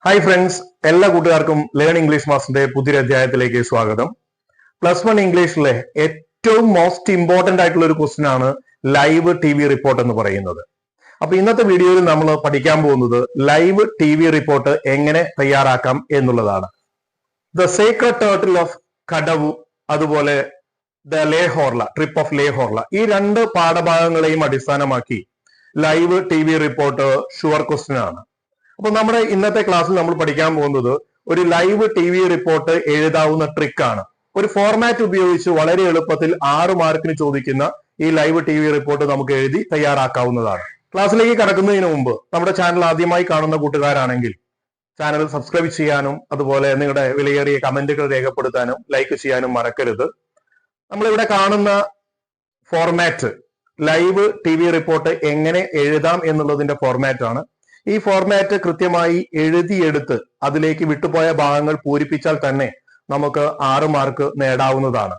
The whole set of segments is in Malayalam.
ഹായ് ഫ്രണ്ട്സ്, എല്ലാ കൂട്ടുകാർക്കും ലേൺ ഇംഗ്ലീഷ് മാസ്റ്ററിന്റെ പുതിയൊരു അധ്യായത്തിലേക്ക് സ്വാഗതം. +1 ഇംഗ്ലീഷിലെ ഏറ്റവും മോസ്റ്റ് ഇമ്പോർട്ടന്റ് ആയിട്ടുള്ള ഒരു ക്വസ്റ്റ്യൻ ആണ് ലൈവ് ടി വി റിപ്പോർട്ട് എന്ന് പറയുന്നത്. അപ്പൊ ഇന്നത്തെ വീഡിയോയിൽ നമ്മൾ പഠിക്കാൻ പോകുന്നത് ലൈവ് ടി വി റിപ്പോർട്ട് എങ്ങനെ തയ്യാറാക്കാം എന്നുള്ളതാണ്. The sacred turtle of Kadavu, അതുപോലെ the Le Horla, trip of Le Horla, ഈ രണ്ട് പാഠഭാഗങ്ങളെയും അടിസ്ഥാനമാക്കി live T V report sure question ആണ്. അപ്പൊ നമ്മുടെ ഇന്നത്തെ ക്ലാസ്സിൽ നമ്മൾ പഠിക്കാൻ പോകുന്നത് ഒരു ലൈവ് ടി വി റിപ്പോർട്ട് എഴുതാവുന്ന ട്രിക്കാണ്. ഒരു ഫോർമാറ്റ് ഉപയോഗിച്ച് വളരെ എളുപ്പത്തിൽ 6 മാർക്കിന് ചോദിക്കുന്ന ഈ ലൈവ് ടി വി റിപ്പോർട്ട് നമുക്ക് എഴുതി തയ്യാറാക്കാവുന്നതാണ്. ക്ലാസ്സിലേക്ക് കടക്കുന്നതിന് മുമ്പ് നമ്മുടെ ചാനൽ ആദ്യമായി കാണുന്ന കൂട്ടുകാരാണെങ്കിൽ ചാനൽ സബ്സ്ക്രൈബ് ചെയ്യാനും അതുപോലെ നിങ്ങളുടെ വിലയേറിയ കമന്റുകൾ രേഖപ്പെടുത്താനും ലൈക്ക് ചെയ്യാനും മറക്കരുത്. നമ്മളിവിടെ കാണുന്ന format live T V report എങ്ങനെ എഴുതാം എന്നുള്ളതിന്റെ ഫോർമാറ്റ് ആണ്. ഈ ഫോർമാറ്റ് കൃത്യമായി എഴുതിയെടുത്ത് അതിലേക്ക് വിട്ടുപോയ ഭാഗങ്ങൾ പൂരിപ്പിച്ചാൽ തന്നെ നമുക്ക് 6 മാർക്ക് നേടാവുന്നതാണ്.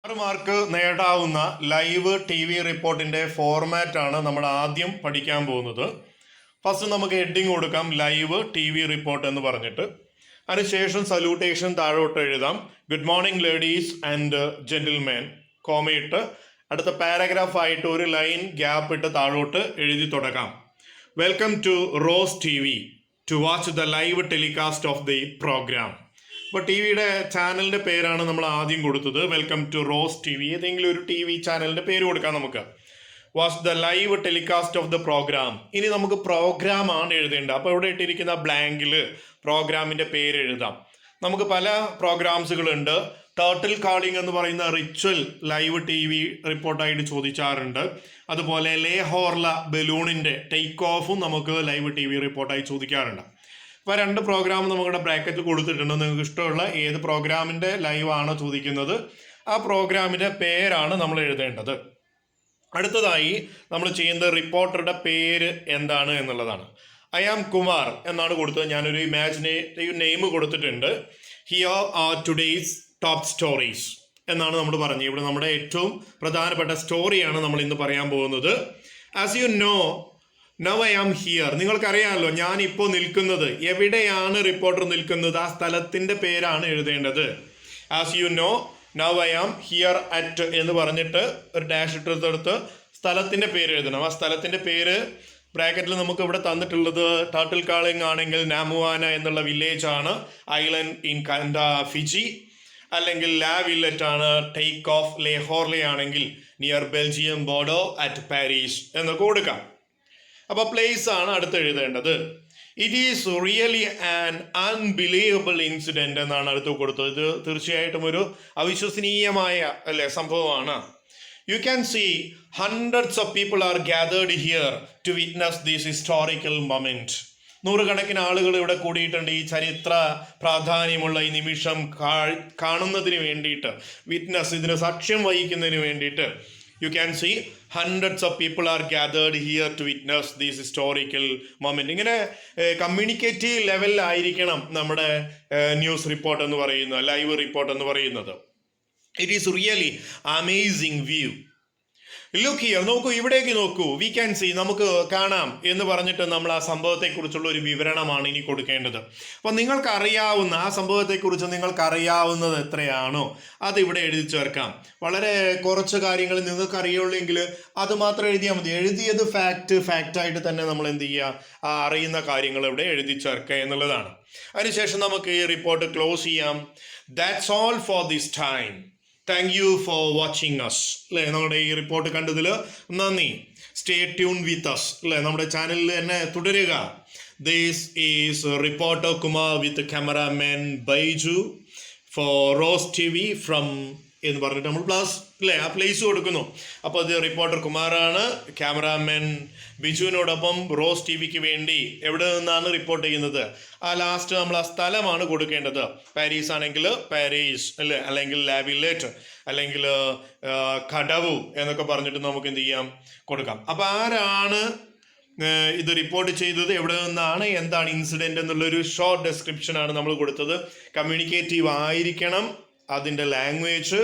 6 മാർക്ക് നേടാവുന്ന ലൈവ് ടി വി റിപ്പോർട്ടിന്റെ ഫോർമാറ്റ് ആണ് നമ്മൾ ആദ്യം പഠിക്കാൻ പോകുന്നത്. ഫസ്റ്റ് നമുക്ക് ഹെഡിങ് കൊടുക്കാം, ലൈവ് ടി വി റിപ്പോർട്ട് എന്ന് പറഞ്ഞിട്ട്. അതിനുശേഷം സല്യൂട്ടേഷൻ താഴോട്ട് എഴുതാം, good morning ladies and gentlemen, കോമയിട്ട് അടുത്ത പാരഗ്രാഫ് ആയിട്ട് ഒരു ലൈൻ ഗ്യാപ്പ് ഇട്ട് താഴോട്ട് എഴുതി തുടങ്ങാം. Welcome to Rose TV to watch the live telecast of the program. ഇപ്പോൾ ടി വിയുടെ ചാനലിൻ്റെ പേരാണ് നമ്മൾ ആദ്യം കൊടുത്തത്, welcome to Rose TV. ഏതെങ്കിലും ഒരു ടി വി ചാനലിൻ്റെ പേര് കൊടുക്കാം നമുക്ക്. Watch the live telecast of the program. ഇനി നമുക്ക് പ്രോഗ്രാം ആണ് എഴുതേണ്ടത്. അപ്പോൾ ഇവിടെ ഇട്ടിരിക്കുന്ന ബ്ലാങ്കിൽ പ്രോഗ്രാമിൻ്റെ പേര് എഴുതാം. നമുക്ക് പല പ്രോഗ്രാംസുകളുണ്ട്. ടേർട്ടിൽ കാളിംഗ് എന്ന് പറയുന്ന റിച്വൽ ലൈവ് ടി വി റിപ്പോർട്ടായിട്ട് ചോദിച്ചാറുണ്ട്. അതുപോലെ ലേഹോർല ബലൂണിൻ്റെ ടേക്ക് ഓഫും നമുക്ക് ലൈവ് ടി വി റിപ്പോർട്ടായി ചോദിക്കാറുണ്ട്. അപ്പോൾ 2 പ്രോഗ്രാം നമ്മുടെ ബ്രാക്കറ്റ് കൊടുത്തിട്ടുണ്ട്. നിങ്ങൾക്ക് ഇഷ്ടമുള്ള ഏത് പ്രോഗ്രാമിൻ്റെ ലൈവ് ആണോ ചോദിക്കുന്നത് ആ പ്രോഗ്രാമിൻ്റെ പേരാണ് നമ്മൾ എഴുതേണ്ടത്. അടുത്തതായി നമ്മൾ ചെയ്യുന്നത് റിപ്പോർട്ടറുടെ പേര് എന്താണ് എന്നുള്ളതാണ്. ഐ ആം കുമാർ എന്നാണ് കൊടുത്തത്. ഞാനൊരു ഇമാജിനേറ്റീവ് നെയിം കൊടുത്തിട്ടുണ്ട്. Here are today's top stories എന്നാണ് നമ്മൾ പറഞ്ഞത്. ഇവിടെ നമ്മുടെ ഏറ്റവും പ്രധാനപ്പെട്ട സ്റ്റോറിയാണ് നമ്മൾ ഇന്ന് പറയാൻ പോകുന്നത്. As you know, now I am here. നിങ്ങൾക്കറിയാമല്ലോ ഞാൻ ഇപ്പോൾ നിൽക്കുന്നത് എവിടെയാണ്. റിപ്പോർട്ടർ നിൽക്കുന്നത് ആ സ്ഥലത്തിൻ്റെ പേരാണ് എഴുതേണ്ടത്. As you know, now I am here at എന്ന് പറഞ്ഞിട്ട് ഒരു ഡാഷ് ഇട്ടെടുത്ത് സ്ഥലത്തിൻ്റെ പേര് എഴുതണം. ആ സ്ഥലത്തിൻ്റെ പേര് ബ്രാക്കറ്റിൽ നമുക്ക് ഇവിടെ തന്നിട്ടുള്ളത് ടേർട്ടിൽ കാളിംഗ് ആണെങ്കിൽ നാമുവാന എന്നുള്ള വില്ലേജ് ആണ്, ഐലൻഡ് ഇൻ ഫിജി. അല്ലെങ്കിൽ ലാ വില്ലറ്റ് ആണ്, ടേക്ക് ഓഫ് ലേഹോർലെ ആണെങ്കിൽ near Belgium border at Paris എന്നൊക്കെ കൊടുക്കാം. അപ്പോൾ പ്ലേസ് ആണ് അടുത്ത് എഴുതേണ്ടത്. It is really an unbelievable incident എന്നാണ് അടുത്ത് കൊടുത്തത്. ഇത് തീർച്ചയായിട്ടും ഒരു അവിശ്വസനീയമായ സംഭവമാണ്. You can see hundreds of people are gathered here to witness this historical moment. 100 കണക്കിന് ആളുകൾ ഇവിടെ കൂടിയിട്ടുണ്ട് ഈ ചരിത്ര പ്രാധാന്യമുള്ള ഈ നിമിഷം കാണുന്നതിന് വേണ്ടിയിട്ട്, വിറ്റ്നസ്, ഇതിന് സാക്ഷ്യം വഹിക്കുന്നതിന് വേണ്ടിയിട്ട്. You can see hundreds of people are gathered here to witness this historical moment. ഇങ്ങനെ കമ്മ്യൂണിക്കേറ്റീവ് ലെവലിലായിരിക്കണം നമ്മുടെ ന്യൂസ് റിപ്പോർട്ട് എന്ന് പറയുന്നത്, ലൈവ് റിപ്പോർട്ട് എന്ന് പറയുന്നത്. It is really amazing view. Look here, നോക്കൂ, ഇവിടേക്ക് നോക്കൂ. വി ക്യാൻ സീ, നമുക്ക് കാണാം എന്ന് പറഞ്ഞിട്ട് നമ്മൾ ആ സംഭവത്തെക്കുറിച്ചുള്ള ഒരു വിവരണമാണ് ഇനി കൊടുക്കേണ്ടത്. അപ്പോൾ നിങ്ങൾക്കറിയാവുന്ന ആ സംഭവത്തെക്കുറിച്ച് നിങ്ങൾക്കറിയാവുന്നത് എത്രയാണോ അത് ഇവിടെ എഴുതി ചേർക്കാം. വളരെ കുറച്ച് കാര്യങ്ങൾ നിങ്ങൾക്ക് അറിയുള്ളെങ്കിൽ അത് മാത്രം എഴുതിയാൽ മതി. എഴുതിയത് ഫാക്റ്റായിട്ട് തന്നെ നമ്മൾ എന്ത് ചെയ്യുക, ആ അറിയുന്ന കാര്യങ്ങൾ ഇവിടെ എഴുതി ചേർക്കുക എന്നുള്ളതാണ്. അതിനുശേഷം നമുക്ക് ഈ റിപ്പോർട്ട് ക്ലോസ് ചെയ്യാം. That's all for this time. Thank you for watching us. അല്ലേ, നമ്മുടെ ഈ റിപ്പോർട്ട് കണ്ടതിൽ നന്ദി. Stay tune with us. അല്ലേ, നമ്മുടെ ചാനലിൽ തന്നെ തുടരുക. This is reporter Kumar with cameraman Baiju for Rose TV from എന്ന് പറഞ്ഞിട്ട് നമ്മൾ പ്ലസ് ആ പ്ലേസ് കൊടുക്കുന്നു. അപ്പോൾ അത് റിപ്പോർട്ടർ കുമാറാണ്, ക്യാമറാമാൻ ബിജുവിനോടൊപ്പം റോസ് ടി വിക്ക് വേണ്ടി എവിടെ നിന്നാണ് റിപ്പോർട്ട് ചെയ്യുന്നത് ആ ലാസ്റ്റ് നമ്മൾ ആ സ്ഥലമാണ് കൊടുക്കേണ്ടത്. പാരീസ് ആണെങ്കിൽ പാരീസ് അല്ലേ, അല്ലെങ്കിൽ ലാ വില്ലറ്റ്, അല്ലെങ്കിൽ കടവു എന്നൊക്കെ പറഞ്ഞിട്ട് നമുക്ക് എന്ത് ചെയ്യാം, കൊടുക്കാം. അപ്പോൾ ആരാണ് ഇത് റിപ്പോർട്ട് ചെയ്തത്, എവിടെ നിന്നാണ്, എന്താണ് ഇൻസിഡൻറ്റ് എന്നുള്ളൊരു ഷോർട്ട് ഡെസ്ക്രിപ്ഷനാണ് നമ്മൾ കൊടുത്തത്. കമ്മ്യൂണിക്കേറ്റീവ് ആയിരിക്കണം അതിൻ്റെ ലാംഗ്വേജ്.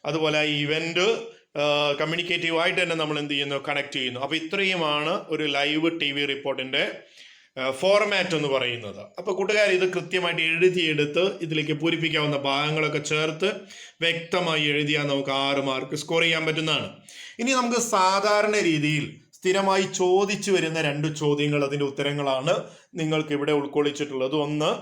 അതുപോലെ ആ ഇവൻറ്റ് കമ്മ്യൂണിക്കേറ്റീവായിട്ട് തന്നെ നമ്മൾ എന്ത് ചെയ്യുന്നു, കണക്ട് ചെയ്യുന്നു. അപ്പോൾ ഇത്രയുമാണ് ഒരു ലൈവ് ടി വി റിപ്പോർട്ടിൻ്റെ ഫോർമാറ്റ് എന്ന് പറയുന്നത്. അപ്പോൾ കൂട്ടുകാർ ഇത് കൃത്യമായിട്ട് എഴുതിയെടുത്ത് ഇതിലേക്ക് പൂരിപ്പിക്കാവുന്ന ഭാഗങ്ങളൊക്കെ ചേർത്ത് വ്യക്തമായി എഴുതിയാൽ നമുക്ക് 6 മാർക്ക് സ്കോർ ചെയ്യാൻ പറ്റുന്നതാണ്. ഇനി നമുക്ക് സാധാരണ രീതിയിൽ സ്ഥിരമായി ചോദിച്ചു വരുന്ന 2 ചോദ്യങ്ങൾ, അതിൻ്റെ ഉത്തരങ്ങളാണ് നിങ്ങൾക്ക് ഇവിടെ ഉൾക്കൊള്ളിച്ചിട്ടുള്ളത്. ഒന്ന്,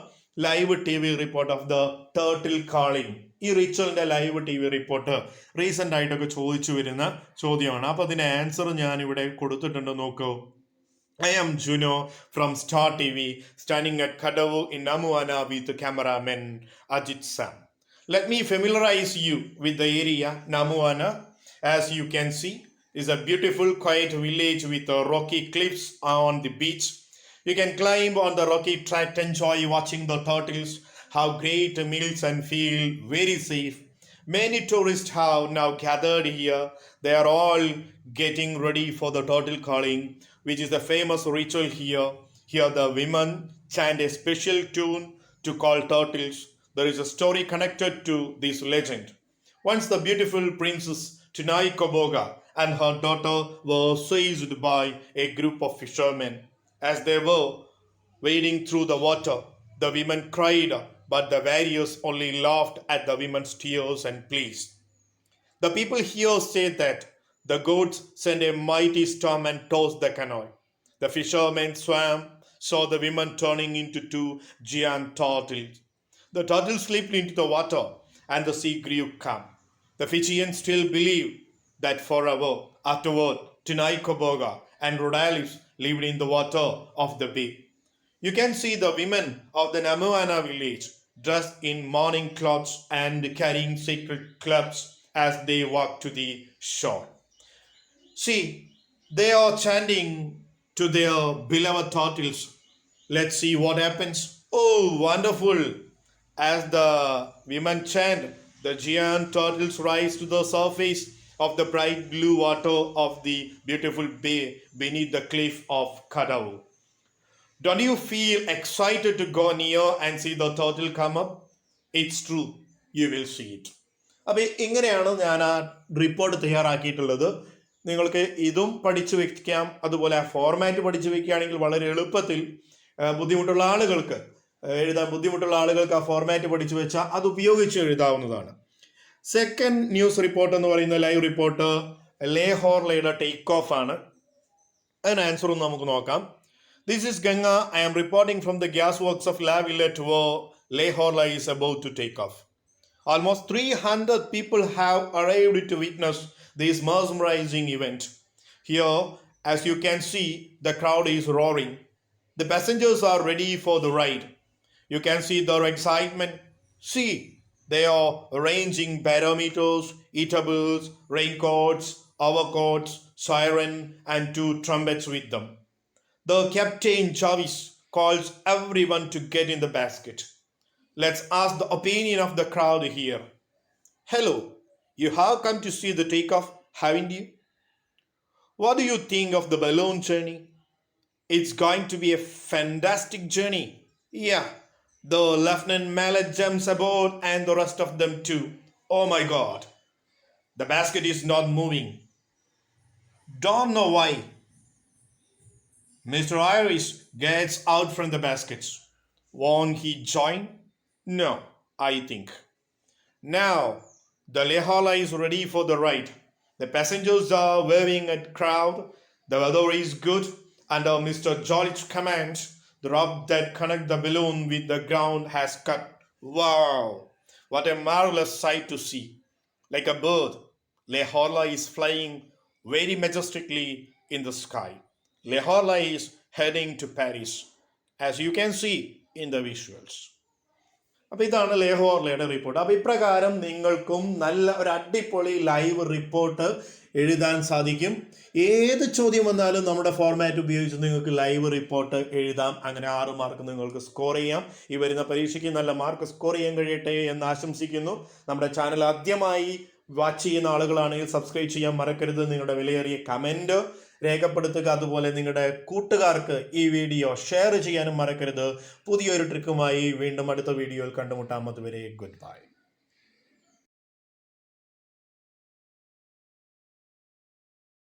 live TV report of the turtle calling. ഈ റിച്വലിന്റെ ലൈവ് TV റിപ്പോർട്ട് റീസെന്റ് ആയിട്ടൊക്കെ ചോദിച്ചു വരുന്ന ചോദ്യമാണ്. അപ്പൊ അതിന്റെ ആൻസർ ഞാൻ ഇവിടെ കൊടുത്തിട്ടുണ്ട്, നോക്കൂ. I am Juno from Star TV, standing at Kadavu in Namuana with cameraman Ajit Sam. Let me familiarize you with the area. Namuana, as you can see, is a beautiful, quiet village with rocky cliffs on the beach. You can climb on the rocky track, enjoy watching the turtles, have great meals and feel very safe. Many tourists have now gathered here. They are all getting ready for the turtle calling, which is the famous ritual here. Here the women chant a special tune to call turtles. There is a story connected to this legend. Once the beautiful princess Tunai Koboga and her daughter were seized by a group of fishermen. As they were wading through the water, the women cried, but the warriors only laughed at the women's tears and pleas. The people here say that the gods sent a mighty storm and tossed the canoe. The fishermen swam, saw the women turning into 2 giant turtles. The turtles slipped into the water and the sea grew calm. The Fijians still believe that forever afterward, Tunai Koboga and Rhodalis lived in the water of the bay. You can see the women of the Namuana village dressed in mourning clothes and carrying sacred clubs as they walk to the shore. See, they are chanting to their beloved turtles. Let's see what happens. Oh, wonderful! As the women chant, the giant turtles rise to the surface of the bright blue water of the beautiful bay beneath the cliff of Kadavu. Don't you feel excited to go near and see the turtle come up? It's true, you will see it. അപ്പോൾ ഇങ്ങനെയാണ് ഞാൻ ആ റിപ്പോർട്ട് തയ്യാറാക്കിയിട്ടുള്ളത്. നിങ്ങൾക്ക് ഇതും പഠിച്ചു വെക്കാം. അതുപോലെ ആ ഫോർമാറ്റ് പഠിച്ചു വെക്കുകയാണെങ്കിൽ വളരെ എളുപ്പത്തിൽ ബുദ്ധിമുട്ടുള്ള ആളുകൾക്ക് എഴുതാൻ ബുദ്ധിമുട്ടുള്ള ആളുകൾക്ക് ആ ഫോർമാറ്റ് പഠിച്ചു വെച്ചാൽ അത് ഉപയോഗിച്ച് എഴുതാവുന്നതാണ്. സെക്കൻഡ് ന്യൂസ് റിപ്പോർട്ട് എന്ന് പറയുന്ന ലൈവ് റിപ്പോർട്ട് ലേഹോർലയുടെ ടേക്ക് ഓഫ് ആണ്. അതിന് ആൻസറും നമുക്ക് നോക്കാം. This is Ganga. I am reporting from the gas works of La Villette where Lehorla is about to take off. Almost 300 people have arrived to witness this mesmerizing event. Here, as you can see, the crowd is roaring. The passengers are ready for the ride. You can see their excitement. See, they are arranging barometers, eatables, raincoats, overcoats, siren, and 2 trumpets with them. The Captain Jarvis calls everyone to get in the basket. Let's ask the opinion of the crowd here. Hello, you have come to see the takeoff, haven't you? What do you think of the balloon journey? It's going to be a fantastic journey. Yeah, the Lieutenant Mallet jumps aboard and the rest of them too. Oh my God, the basket is not moving. Don't know why. Mr. Iris gets out from the baskets. Won't he join? No, I think. Now, the Lehala is ready for the ride. The passengers are waving at crowd. The weather is good. Under Mr. Jolich's command, the rope that connects the balloon with the ground has cut. Wow! What a marvelous sight to see. Like a bird, Lehala is flying very majestically in the sky. Lehala is heading to Paris, as you can see in the visuals. അപ്പോൾ ഇതാണ് ലേഹോർലയുടെ റിപ്പോർട്ട്. അപ്പോൾ ഇപ്രകാരം നിങ്ങൾക്കും നല്ല ഒരു അടിപൊളി ലൈവ് റിപ്പോർട്ട് എഴുതാൻ സാധിക്കും. ഏത് ചോദ്യം വന്നാലും നമ്മുടെ ഫോർമാറ്റ് ഉപയോഗിച്ച് നിങ്ങൾക്ക് ലൈവ് റിപ്പോർട്ട് എഴുതാം. അങ്ങനെ 6 മാർക്ക് നിങ്ങൾക്ക് സ്കോർ ചെയ്യാം. ഈ വരുന്ന പരീക്ഷയ്ക്ക് നല്ല മാർക്ക് സ്കോർ ചെയ്യാൻ കഴിയട്ടെ എന്ന് ആശംസിക്കുന്നു. നമ്മുടെ ചാനൽ ആദ്യമായി വാച്ച് ചെയ്യുന്ന ആളുകളാണെങ്കിൽ സബ്സ്ക്രൈബ് ചെയ്യാൻ മറക്കരുത്. നിങ്ങളുടെ വിലയേറിയ കമൻറ്റ് രേഖപ്പെടുത്തുക. അതുപോലെ നിങ്ങളുടെ കൂട്ടുകാർക്ക് ഈ വീഡിയോ ഷെയർ ചെയ്യാനും മറക്കരുത്. പുതിയൊരു ട്രിക്കുമായി വീണ്ടും അടുത്ത വീഡിയോയിൽ കണ്ടുമുട്ടാം. അതുവരെ ഗുഡ് ബൈ.